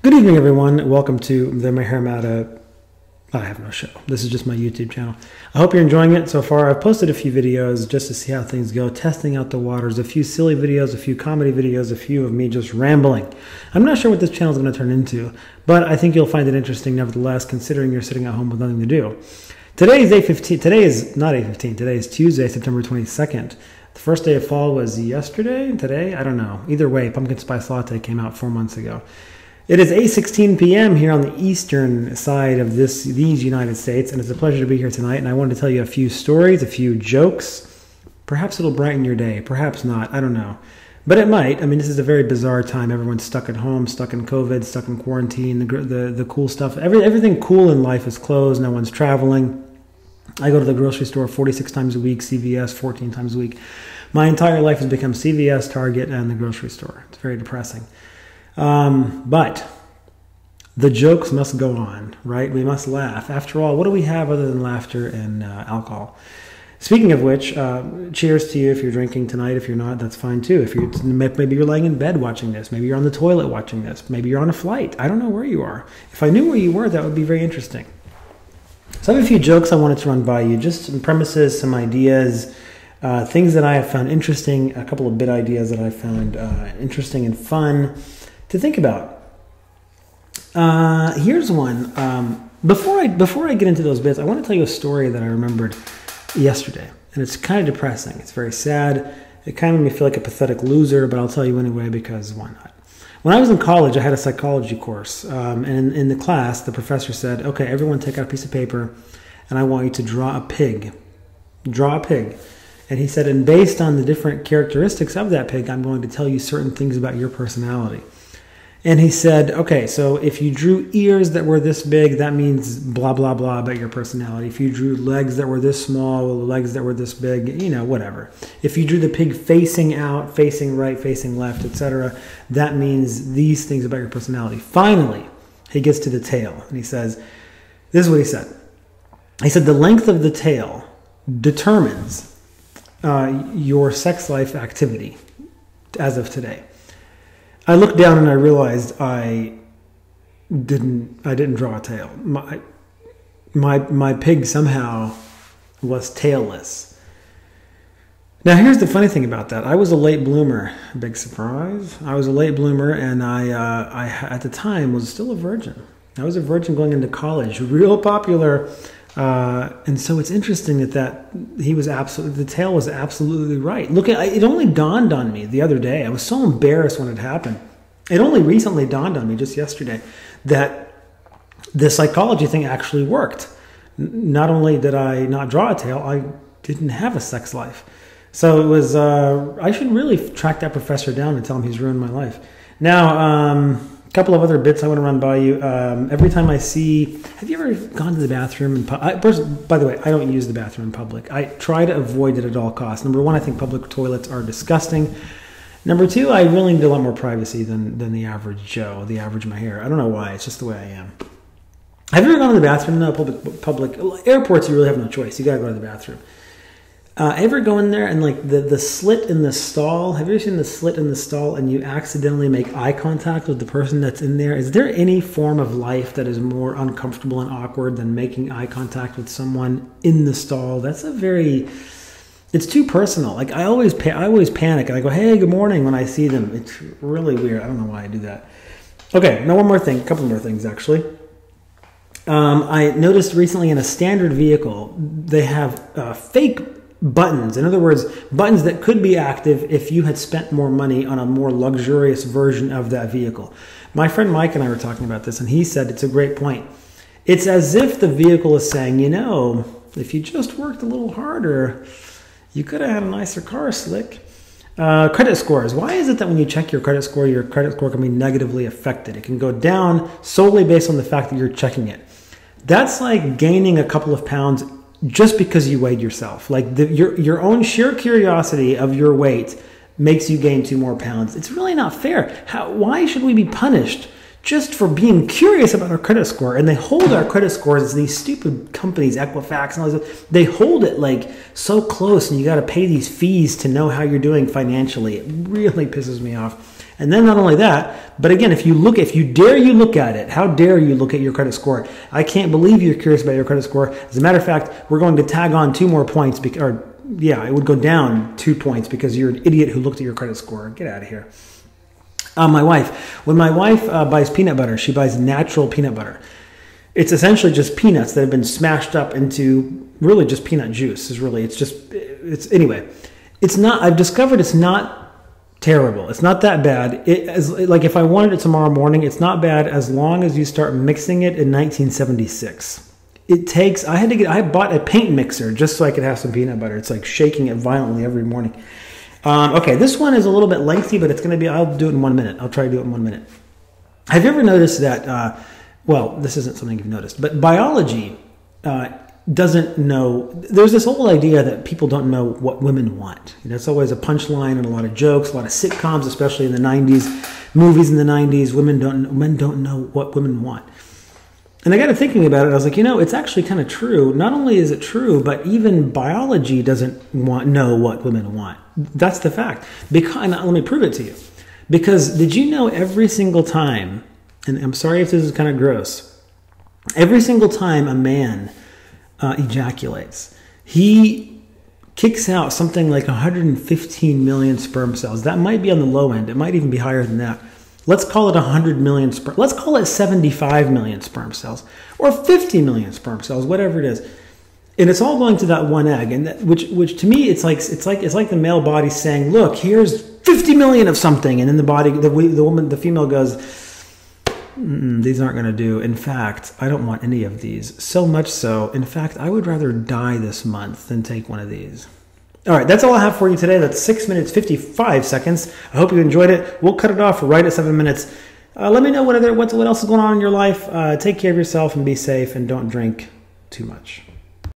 Good evening, everyone. Welcome to the Maharamata. I have no show. This is just my YouTube channel. I hope you're enjoying it so far. I've posted a few videos just to see how things go, testing out the waters, a few silly videos, a few comedy videos, a few of me just rambling. I'm not sure what this channel is going to turn into, but I think you'll find it interesting nevertheless, considering you're sitting at home with nothing to do. Today is 8/15. Today is not 8/15. Today is Tuesday, September 22nd. The first day of fall was yesterday? Today? I don't know. Either way, Pumpkin Spice Latte came out 4 months ago. It is 8:16 p.m. here on the eastern side of these United States, and it's a pleasure to be here tonight. And I wanted to tell you a few stories, a few jokes. Perhaps it'll brighten your day. Perhaps not. I don't know. But it might. I mean, this is a very bizarre time. Everyone's stuck at home, stuck in COVID, stuck in quarantine. The cool stuff. Everything cool in life is closed. No one's traveling. I go to the grocery store 46 times a week, CVS 14 times a week. My entire life has become CVS, Target, and the grocery store. It's very depressing. But the jokes must go on, right? We must laugh. After all, what do we have other than laughter and alcohol? Speaking of which, cheers to you if you're drinking tonight. If you're not, that's fine too. Maybe you're laying in bed watching this. Maybe you're on the toilet watching this. Maybe you're on a flight. I don't know where you are. If I knew where you were, that would be very interesting. So I have a few jokes I wanted to run by you, just some premises, some ideas, things that I have found interesting, a couple of bit ideas that I found interesting and fun to think about. Here's one. Before I get into those bits, I want to tell you a story that I remembered yesterday, and it's kind of depressing. It's very sad. It kind of made me feel like a pathetic loser, but I'll tell you anyway because why not? When I was in college, I had a psychology course, and in the class, the professor said, "Okay, everyone take out a piece of paper, and I want you to draw a pig. Draw a pig." And he said, and based on the different characteristics of that pig, I'm going to tell you certain things about your personality. And he said, okay, so if you drew ears that were this big, that means blah, blah, blah about your personality. If you drew legs that were this small, legs that were this big, you know, whatever. If you drew the pig facing out, facing right, facing left, etc., that means these things about your personality. Finally, he gets to the tail, and he says, this is what he said. He said, the length of the tail determines your sex life activity as of today. I looked down and I realized I didn't draw a tail. My pig somehow was tailless. Now here's the funny thing about that. I was a late bloomer. Big surprise. I was a late bloomer, and I at the time was still a virgin. I was a virgin going into college, real popular. And so it's interesting that the tail was absolutely right. Look, it only dawned on me the other day. I was so embarrassed when it happened. It only recently dawned on me just yesterday that the psychology thing actually worked. Not only did I not draw a tail, I didn't have a sex life. So it was, I should really track that professor down and tell him he's ruined my life. Now, a couple of other bits I want to run by you. Every time I see... Have you ever gone to the bathroom? By the way, I don't use the bathroom in public. I try to avoid it at all costs. Number one, I think public toilets are disgusting. Number two, I really need a lot more privacy than the average Joe, the average Maher. I don't know why. It's just the way I am. Have you ever gone to the bathroom? No, public airports, you really have no choice. You got to go to the bathroom. Ever go in there and like the slit in the stall? Have you ever seen the slit in the stall and you accidentally make eye contact with the person that's in there? Is there any form of life that is more uncomfortable and awkward than making eye contact with someone in the stall? That's it's too personal. Like I always panic and I go, "Hey, good morning," when I see them. It's really weird. I don't know why I do that. Okay, now one more thing, a couple more things actually. I noticed recently in a standard vehicle, they have fake buttons. In other words, buttons that could be active if you had spent more money on a more luxurious version of that vehicle. My friend Mike and I were talking about this, and he said it's a great point. It's as if the vehicle is saying, you know, if you just worked a little harder, you could have had a nicer car, slick. Credit scores. Why is it that when you check your credit score can be negatively affected? It can go down solely based on the fact that you're checking it. That's like gaining a couple of pounds just because you weighed yourself. Like your own sheer curiosity of your weight makes you gain 2 more pounds. It's really not fair. Why should we be punished just for being curious about our credit score? And they hold our credit scores as these stupid companies, Equifax and all this. They hold it like so close, and you got to pay these fees to know how you're doing financially. It really pisses me off. And then not only that, but again, if you look at it, how dare you look at your credit score? I can't believe you're curious about your credit score. As a matter of fact, we're going to tag on 2 more points, it would go down 2 points because you're an idiot who looked at your credit score. Get out of here. When my wife buys peanut butter, she buys natural peanut butter. It's essentially just peanuts that have been smashed up into really just peanut juice. I've discovered it's not terrible. It's not that bad. Like if I wanted it tomorrow morning, it's not bad as long as you start mixing it in 1976. I bought a paint mixer just so I could have some peanut butter. It's like shaking it violently every morning. Okay, this one is a little bit lengthy, but I'll do it in 1 minute. I'll try to do it in 1 minute. Have you ever noticed that, this isn't something you've noticed, but biology doesn't know, there's this whole idea that people don't know what women want. That's always a punchline in a lot of jokes, a lot of sitcoms, especially in the 90s, movies in the 90s, men don't know what women want. And I got to thinking about it, I was like, it's actually kind of true. Not only is it true, but even biology doesn't know what women want. That's the fact. Let me prove it to you. Because did you know every single time, and I'm sorry if this is kind of gross, every single time a man ejaculates, he kicks out something like 115 million sperm cells. That might be on the low end. It might even be higher than that. Let's call it 100 million sperm. Let's call it 75 million sperm cells or 50 million sperm cells, whatever it is. And it's all going to that one egg, and which to me it's like the male body saying, "Look, here's 50 million of something," and then the female goes, "These aren't going to do. In fact, I don't want any of these. So much so, in fact, I would rather die this month than take one of these." All right, that's all I have for you today. That's 6 minutes, 55 seconds. I hope you enjoyed it. We'll cut it off right at 7 minutes. Let me know what else is going on in your life. Take care of yourself and be safe, and don't drink too much.